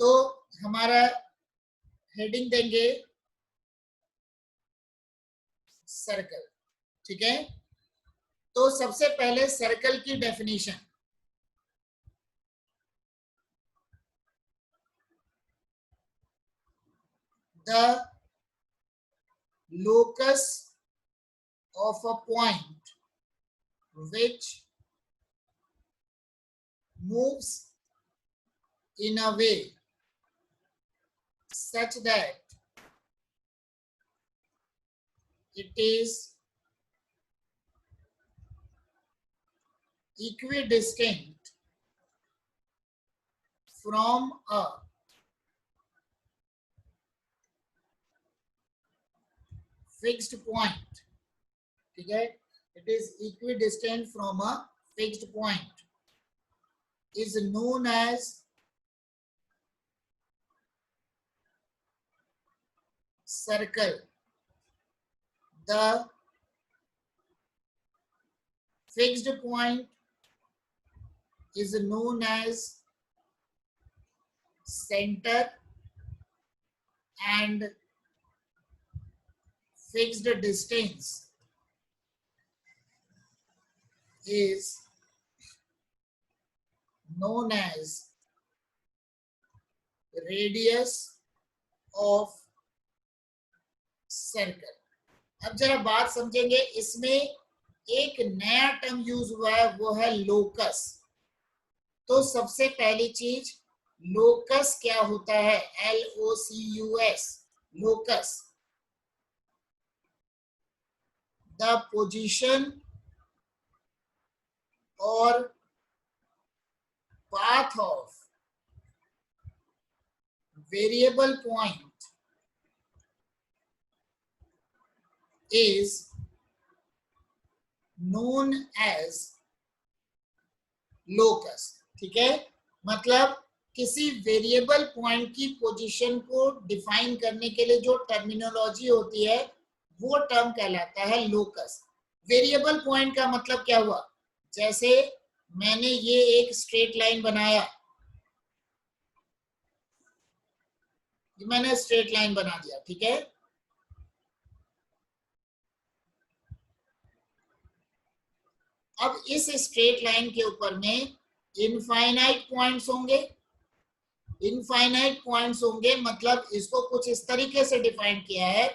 तो हमारा हेडिंग देंगे सर्कल। ठीक है, तो सबसे पहले सर्कल की definition. The locus of a point which moves in a way such that it is equidistant from a fixed point. ठीक है, it is equidistant from a fixed point is known as circle. The fixed point is known as center and fixed distance is known as radius of circle. अब जरा बात समझेंगे, इसमें एक नया term use हुआ है, वो है लोकस। तो सबसे पहली चीज, लोकस क्या होता है? LOCUS, लोकस, द पोजीशन और path of variable point is known as locus. ठीक है, मतलब किसी वेरिएबल पॉइंट की पोजीशन को डिफाइन करने के लिए जो टर्मिनोलॉजी होती है वो टर्म कहलाता है लोकस। वेरिएबल पॉइंट का मतलब क्या हुआ? जैसे मैंने ये एक स्ट्रेट लाइन बनाया, मैंने स्ट्रेट लाइन बना दिया। ठीक है, अब इस स्ट्रेट लाइन के ऊपर में इनफाइनाइट पॉइंट्स होंगे। इनफाइनाइट पॉइंट्स होंगे मतलब इसको कुछ इस तरीके से डिफाइन किया है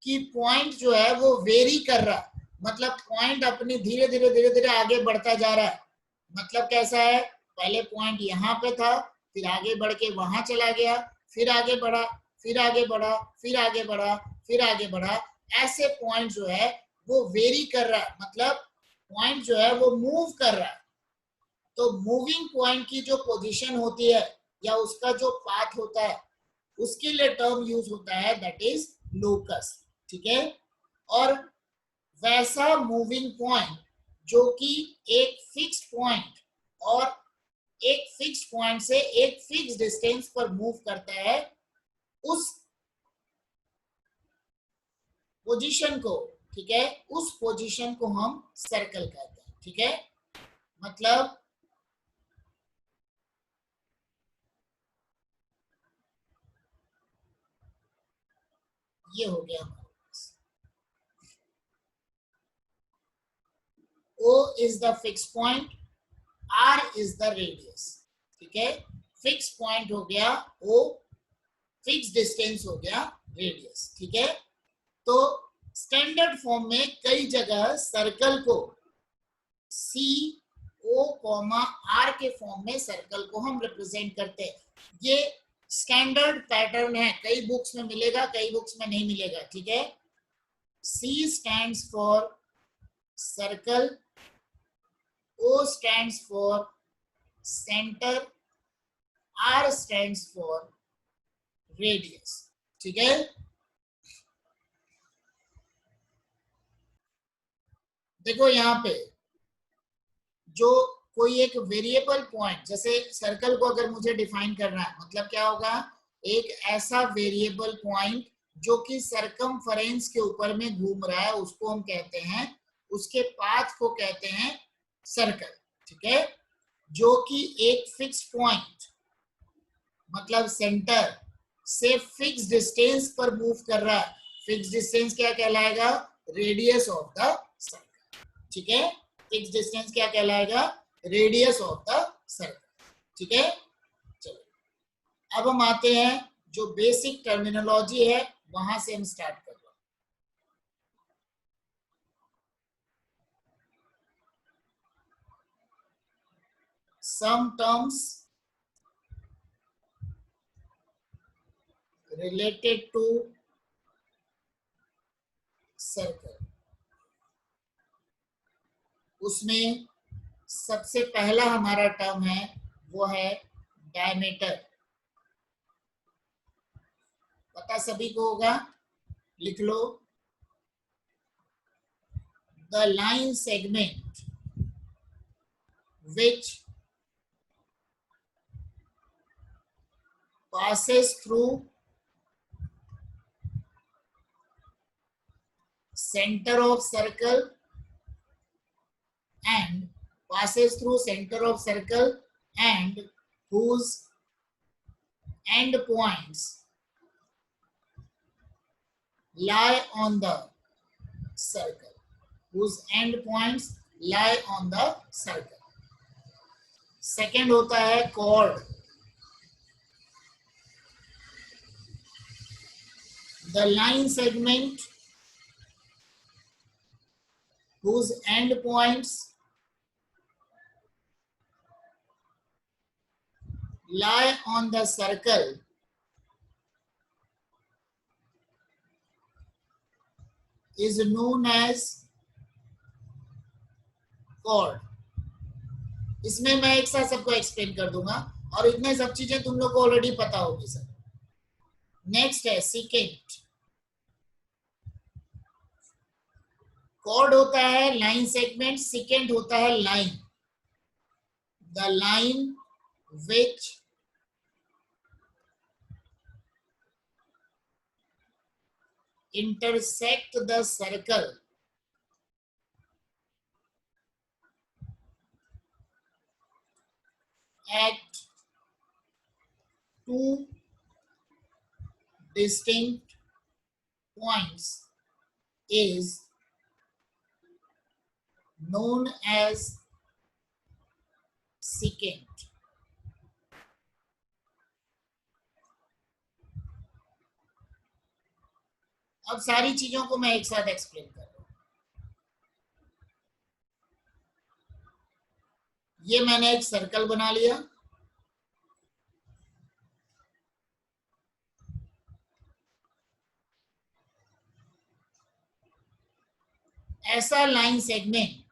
कि पॉइंट जो है वो वेरी कर रहा है, मतलब पॉइंट अपनी धीरे धीरे धीरे धीरे आगे बढ़ता जा रहा है। मतलब कैसा है? पहले पॉइंट यहाँ पे था, फिर आगे बढ़ के वहां चला गया, फिर आगे बढ़ा, फिर आगे बढ़ा, फिर आगे बढ़ा, फिर आगे बढ़ा। ऐसे पॉइंट जो है वो वेरी कर रहा है, मतलब पॉइंट जो है वो मूव कर रहा है। तो मूविंग पॉइंट की जो पोजीशन होती है या उसका जो पाथ होता है उसके लिए टर्म यूज होता है, दैट इज लोकस। ठीक है, और वैसा मूविंग पॉइंट जो कि एक फिक्स्ड पॉइंट और एक फिक्स्ड पॉइंट से एक फिक्स्ड डिस्टेंस पर मूव करता है, उस पोजीशन को, ठीक है, उस पोजीशन को हम सर्कल कहते हैं। ठीक है, मतलब ये हो गया हमारे पास। O is the fixed point, R is the radius। ठीक है, फिक्स पॉइंट हो गया O, फिक्स डिस्टेंस हो गया रेडियस। ठीक है, तो स्टैंडर्ड फॉर्म में कई जगह सर्कल को CO, R के फॉर्म में सर्कल को हम रिप्रेजेंट करते हैं। ये स्टैंडर्ड पैटर्न है, कई बुक्स में मिलेगा, कई बुक्स में नहीं मिलेगा। ठीक है, C stands for circle, O stands for center, R stands for radius। ठीक है, देखो यहाँ पे जो कोई एक वेरिएबल पॉइंट, जैसे सर्कल को अगर मुझे डिफाइन करना है, मतलब क्या होगा? एक ऐसा वेरिएबल पॉइंट जो कि सरकमफरेंस के ऊपर में घूम रहा है, उसको हम कहते हैं, उसके पाथ को कहते हैं सर्कल। ठीक है, जो कि एक फिक्स पॉइंट मतलब सेंटर से फिक्स डिस्टेंस पर मूव कर रहा है, फिक्स डिस्टेंस क्या कहलाएगा? Radius of the circle. ठीक है, फिक्स डिस्टेंस क्या कहलाएगा? Radius of the circle. ठीक है, चलो अब हम आते हैं जो बेसिक टर्मिनोलॉजी है वहां से हम स्टार्ट कर रहे हैं। Some terms related to circle. उसमें सबसे पहला हमारा टर्म है वो है डायमीटर। पता सभी को होगा, लिख लो। The line segment which passes through center of circle and whose end points lie on the circle, second होता है chord। The line segment whose end points lie on the circle is known as chord। इसमें मैं एक साथ सबको explain कर दूंगा और इतने सब चीजें तुम लोग को ऑलरेडी पता होगी सर। नेक्स्ट है सीकेंट। कॉर्ड होता है लाइन सेगमेंट, सीकेंट होता है line. The line which intersect the circle at two distinct points is known as secant। अब सारी चीजों को मैं एक साथ एक्सप्लेन कर रहा हूं। ये मैंने एक सर्कल बना लिया, ऐसा line segment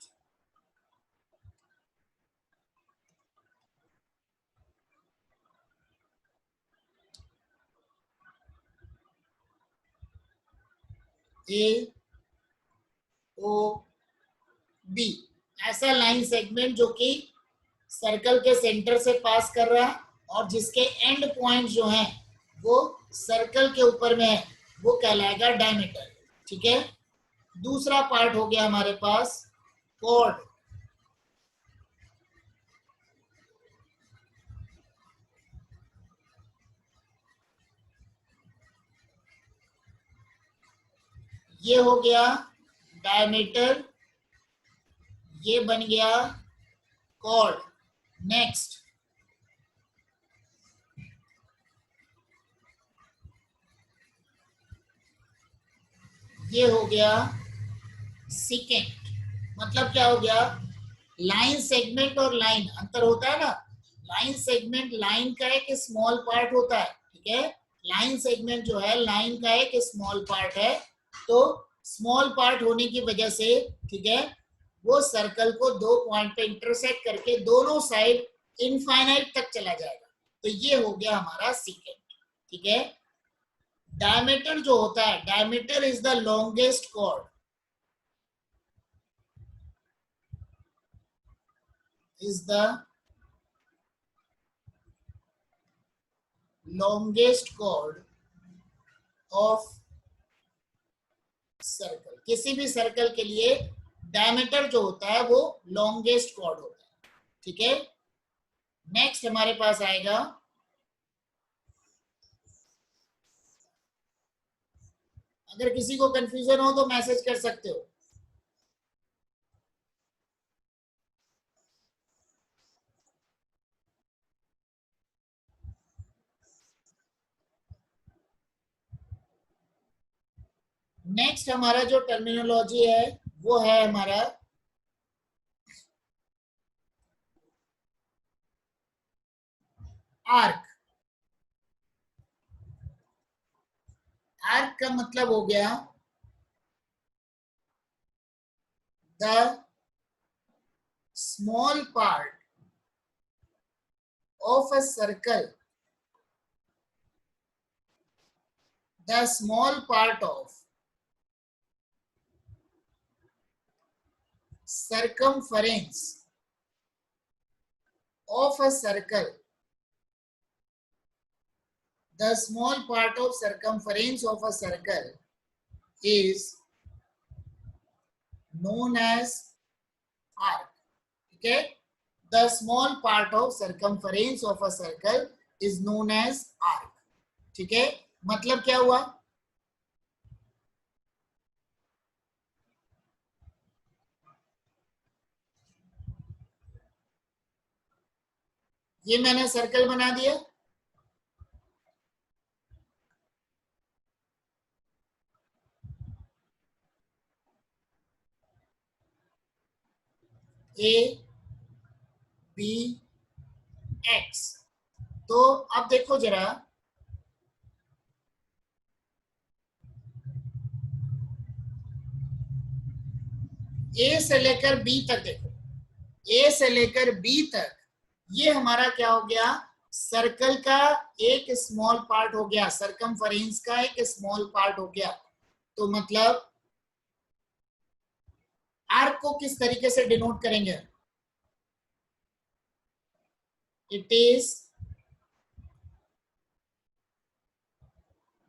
A O B, ऐसा लाइन सेगमेंट जो कि सर्कल के सेंटर से पास कर रहा है और जिसके एंड पॉइंट जो हैं वो सर्कल के ऊपर में है, वो कहलाएगा डायमीटर। ठीक है, दूसरा पार्ट हो गया हमारे पास कॉर्ड। ये हो गया डायमीटर, ये बन गया कॉर्ड। नेक्स्ट ये हो गया सीकेंट। मतलब क्या हो गया? लाइन सेगमेंट और लाइन अंतर होता है ना। लाइन सेगमेंट लाइन का एक स्मॉल पार्ट होता है। ठीक है, लाइन सेगमेंट जो है लाइन का एक स्मॉल पार्ट है। तो स्मॉल पार्ट होने की वजह से, ठीक है, वो सर्कल को दो पॉइंट पे इंटरसेक्ट करके दोनों साइड इनफाइनाइट तक चला जाएगा। तो ये हो गया हमारा सीकेंट। ठीक है, डायमीटर जो होता है, diameter is the longest chord, is the longest chord of circle। किसी भी सर्कल के लिए डायमीटर जो होता है वो लॉन्गेस्ट कॉर्ड होता है। ठीक है, नेक्स्ट हमारे पास आएगा अगर किसी को कंफ्यूजन हो तो मैसेज कर सकते हो। नेक्स्ट हमारा जो टर्मिनोलॉजी है वो है हमारा आर्क। आर्क का मतलब हो गया the small part of a circle, the small part of circumference of a circle, the small part of circumference of a circle is known as arc. ठीक है, the small part of circumference of a circle is known as arc. ठीक है, मतलब क्या हुआ? ये मैंने circle बना दिया, ए बी एक्स। तो अब देखो जरा, ए से लेकर बी तक देखो, ए से लेकर बी तक ये हमारा क्या हो गया? सर्कल का एक स्मॉल पार्ट हो गया, सरकमफरेंस का एक स्मॉल पार्ट हो गया। तो मतलब आर्क को किस तरीके से डिनोट करेंगे? इट इज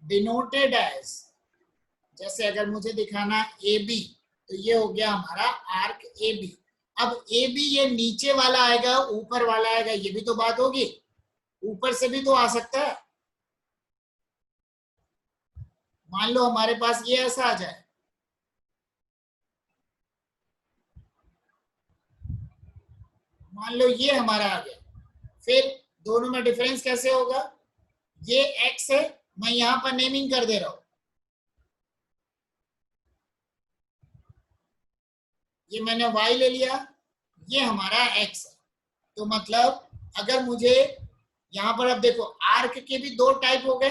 डिनोटेड एज, जैसे अगर मुझे दिखाना ए बी तो ये हो गया हमारा आर्क ए बी। अब ए बी ये नीचे वाला आएगा ऊपर वाला आएगा, ये भी तो बात होगी, ऊपर से भी तो आ सकता है। मान लो हमारे पास ये ऐसा आ जाए, मान लो ये हमारा आ गया, फिर दोनों में डिफरेंस कैसे होगा? ये x है, मैं यहां पर नेमिंग कर दे रहा हूं, ये मैंने y ले लिया, ये हमारा x है। तो मतलब अगर मुझे यहां पर, अब देखो आर्क के भी दो टाइप हो गए,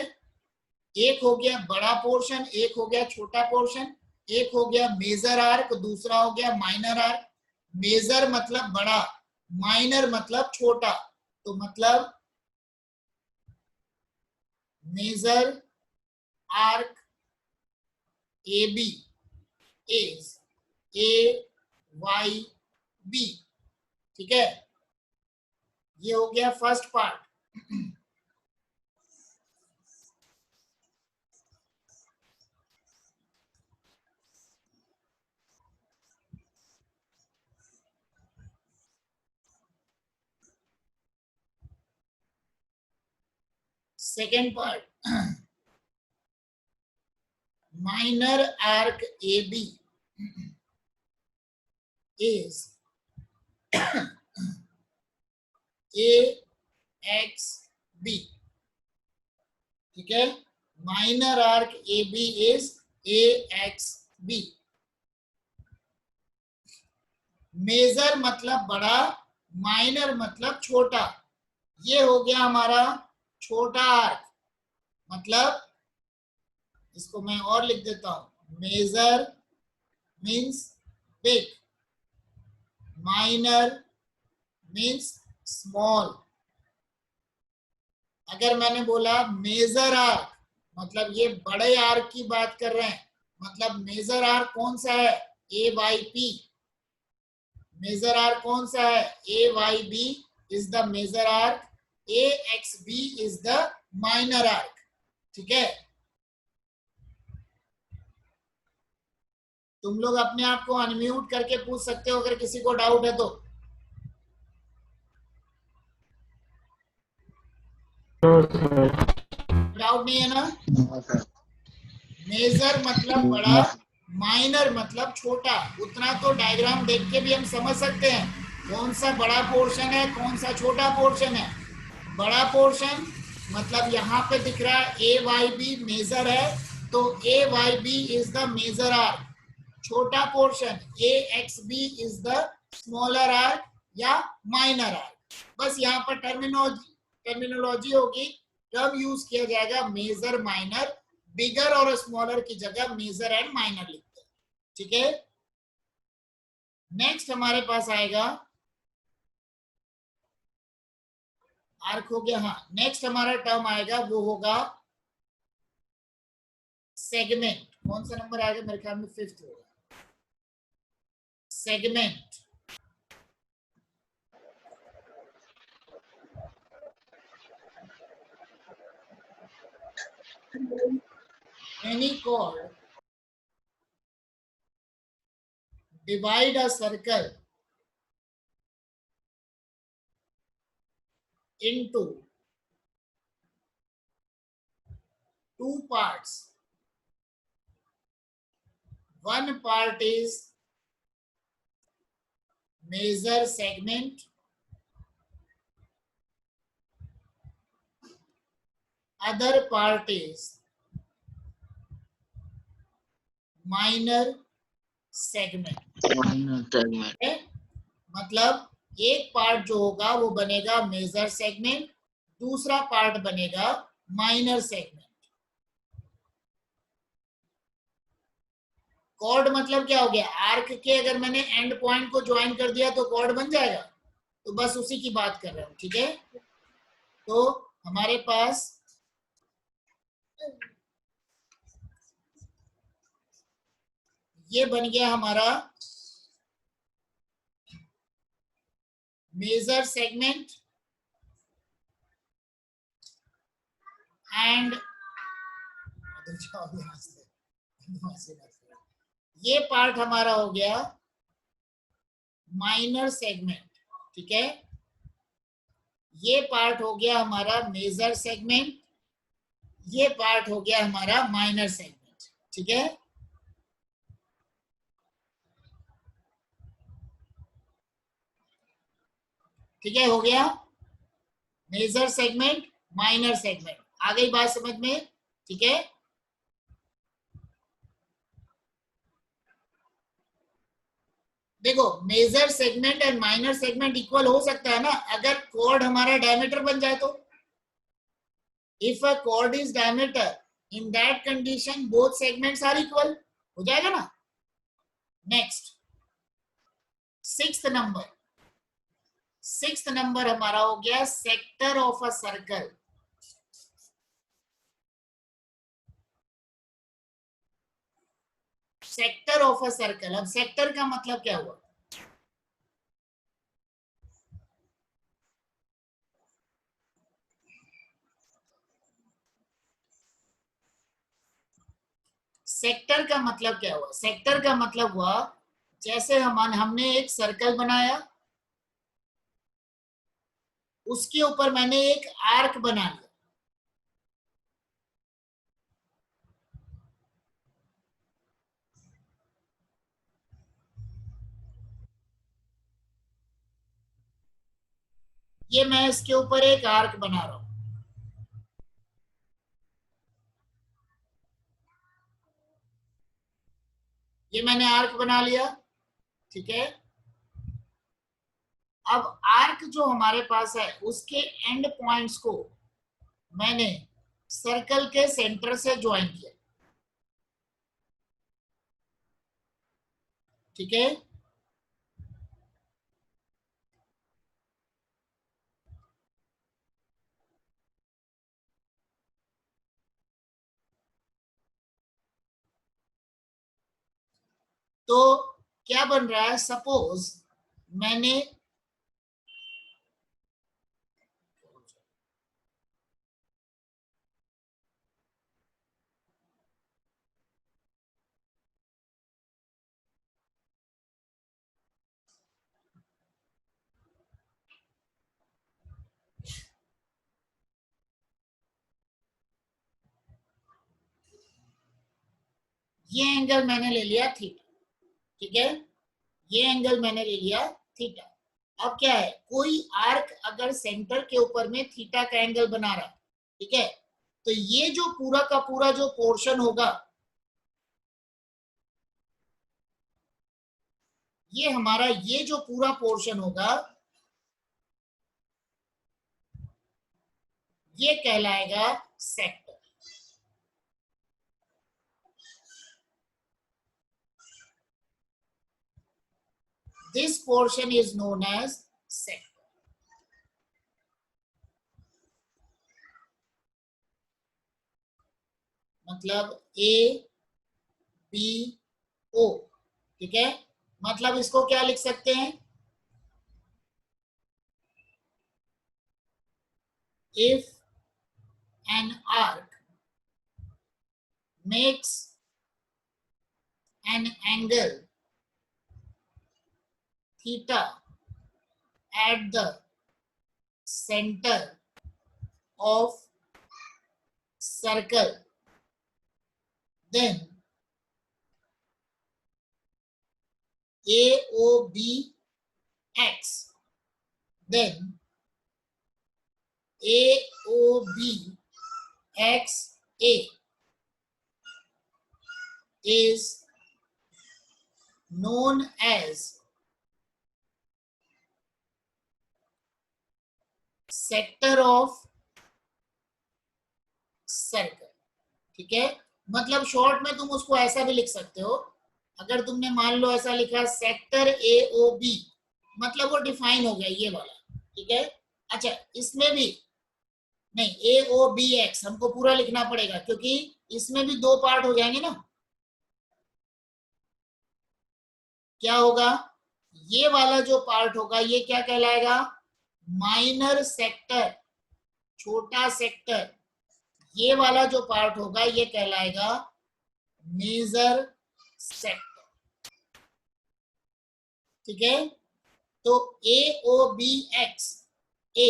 एक हो गया बड़ा पोर्शन, एक हो गया छोटा पोर्शन। एक हो गया मेजर आर्क, दूसरा हो गया माइनर आर्क। मेजर मतलब बड़ा, माइनर मतलब छोटा। तो मतलब major arc A B is A Y B. ठीक है, ये हो गया first part. Second part, minor arc A B is A X B. ठीक है, minor arc A B is A X B. Major मतलब बड़ा, माइनर मतलब छोटा। ये हो गया हमारा छोटा आर्क, मतलब इसको मैं और लिख देता हूं, major means big, minor means small. अगर मैंने बोला मेजर आर्क, मतलब ये बड़े आर्क की बात कर रहे हैं, मतलब मेजर आर्क कौन सा है? A Y P. Major arc कौन सा है? A Y B is the major arc, A X B is the minor arc. ठीक है, तुम लोग अपने आप को अनम्यूट करके पूछ सकते हो अगर किसी को डाउट है तो। डाउट नहीं है ना? मेजर मतलब बड़ा, माइनर मतलब छोटा। उतना तो डायग्राम देख के भी हम समझ सकते हैं कौन सा बड़ा पोर्शन है, कौन सा छोटा पोर्शन है। बड़ा पोर्शन मतलब यहाँ पे दिख रहा है ए वाई बी मेजर है, तो A Y B is the major arc. छोटा portion A X B is the smaller arc या माइनर आर्क। बस यहाँ पर टर्मिनोलॉजी होगी, टर्म यूज किया जाएगा मेजर माइनर। बिगर और स्मॉलर की जगह मेजर एंड माइनर लिखते हैं। ठीक है, नेक्स्ट हमारे पास आएगा आर्क हो गया। हाँ, नेक्स्ट हमारा टर्म आएगा वो होगा सेगमेंट। कौन सा नंबर आएगा? मेरे ख्याल में 5th होगा, segment. Any chord divide a circle into two parts. One part is major segment, other part is minor segment. है? मतलब एक पार्ट जो होगा वो बनेगा मेजर सेगमेंट, दूसरा पार्ट बनेगा माइनर सेगमेंट। कॉर्ड मतलब क्या हो गया? आर्क के अगर मैंने एंड पॉइंट को ज्वाइन कर दिया तो कॉर्ड बन जाएगा। तो बस उसी की बात कर रहा हूं। ठीक है, तो हमारे पास ये बन गया हमारा मेजर सेगमेंट एंड ये पार्ट हमारा हो गया माइनर सेगमेंट। ठीक है, ये पार्ट हो गया हमारा मेजर सेगमेंट, ये पार्ट हो गया हमारा माइनर सेगमेंट। ठीक है, ठीक है, हो गया मेजर सेगमेंट माइनर सेगमेंट। आ गई बात समझ में? ठीक है, देखो major segment and minor segment equal हो सकता है ना, अगर कॉर्ड हमारा डायमीटर बन जाए तो। If a chord is diameter, in that condition both segments are equal, हो जाएगा ना। नेक्स्ट सिक्स्थ नंबर हमारा हो गया sector of a circle. Sector of a circle, अब सेक्टर का मतलब क्या हुआ? सेक्टर का मतलब क्या हुआ? सेक्टर का मतलब हुआ जैसे हमने एक सर्कल बनाया, उसके ऊपर मैंने एक आर्क बना लिया। ये मैं इसके ऊपर एक आर्क बना रहा हूं। ये मैंने आर्क बना लिया। ठीक है, अब आर्क जो हमारे पास है उसके एंड पॉइंट्स को मैंने सर्कल के सेंटर से ज्वाइन किया। ठीक है, तो क्या बन रहा है? सपोज मैंने ये एंगल मैंने ले लिया थीटा, ठीक है, ये एंगल मैंने ले लिया थीटा। अब क्या है, कोई आर्क अगर सेंटर के ऊपर में थीटा का एंगल बना रहा है, ठीक है, तो ये जो पूरा का पूरा जो पोर्शन होगा, ये हमारा ये जो पूरा पोर्शन होगा, ये कहलाएगा sector. This portion is known as sector. मतलब ए बी ओ, ठीक है, मतलब इसको क्या लिख सकते हैं, if an arc makes an angle theta at the center of circle, then AOBX, then AOBXA is known as sector of circle, ठीक है। मतलब शॉर्ट में तुम उसको ऐसा भी लिख सकते हो, अगर तुमने मान लो ऐसा लिखा सेक्टर AOB, मतलब वो डिफाइन हो गया ये वाला, ठीक है। अच्छा, इसमें भी नहीं, AOBX हमको पूरा लिखना पड़ेगा, क्योंकि इसमें भी दो पार्ट हो जाएंगे ना। क्या होगा, ये वाला जो पार्ट होगा ये क्या कहलाएगा, माइनर सेक्टर, छोटा सेक्टर। ये वाला जो पार्ट होगा ये कहलाएगा मेजर सेक्टर, ठीक है। तो AOBX A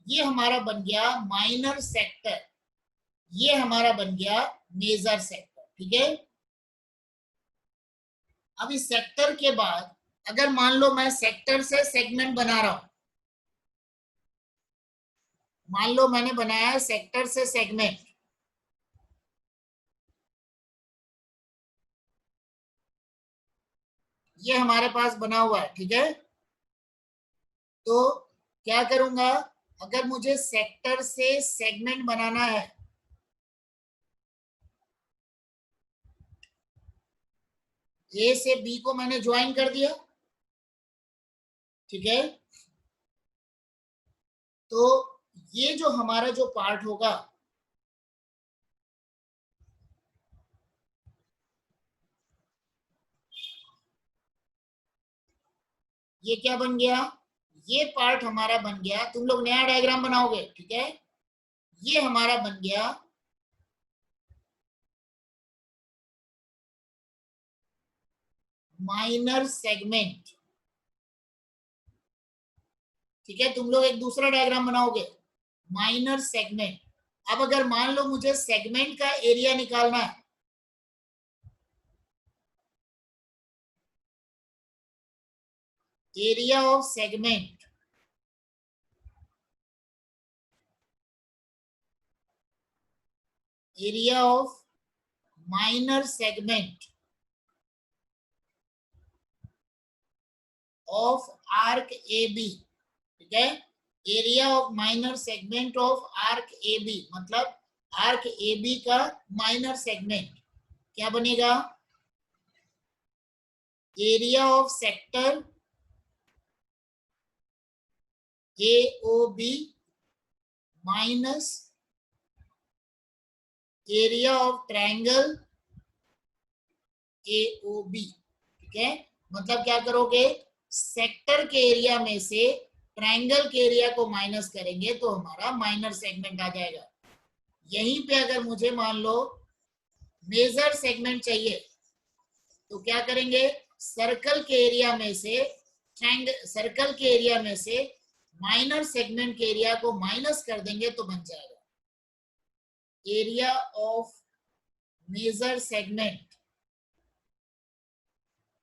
ये हमारा बन गया माइनर सेक्टर, ये हमारा बन गया मेजर सेक्टर, ठीक है। अब इस सेक्टर के बाद अगर मान लो मैं सेक्टर से सेगमेंट बना रहा हूं, मान लो मैंने बनाया है सेक्टर से सेगमेंट, ये हमारे पास बना हुआ है, ठीक है। तो क्या करूंगा, अगर मुझे सेक्टर से सेगमेंट बनाना है, ए से बी को मैंने ज्वाइन कर दिया, ठीक है। तो ये जो हमारा जो पार्ट होगा, ये क्या बन गया, ये पार्ट हमारा बन गया, तुम लोग नया डायग्राम बनाओगे, ठीक है। ये हमारा बन गया माइनर सेगमेंट, ठीक है। तुम लोग एक दूसरा डायग्राम बनाओगे, माइनर सेगमेंट। अब अगर मान लो मुझे सेगमेंट का एरिया निकालना है, area of segment, area of minor segment of arc AB, ठीक है। Area of minor segment of arc AB मतलब आर्क AB का माइनर सेगमेंट क्या बनेगा, area of sector AOB minus area of triangle AOB, ठीक है। मतलब क्या करोगे, सेक्टर के एरिया में से ट्रायंगल के एरिया को माइनस करेंगे तो हमारा माइनर सेगमेंट आ जाएगा। यहीं पे अगर मुझे मान लो मेजर सेगमेंट चाहिए तो क्या करेंगे, सर्कल के एरिया में से सर्कल के एरिया में से माइनर सेगमेंट के एरिया को माइनस कर देंगे तो बन जाएगा एरिया ऑफ मेजर सेगमेंट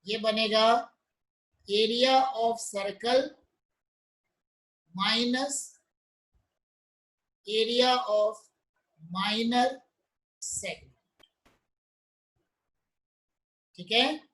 ये बनेगा area of circle minus area of minor segment. ठीक है,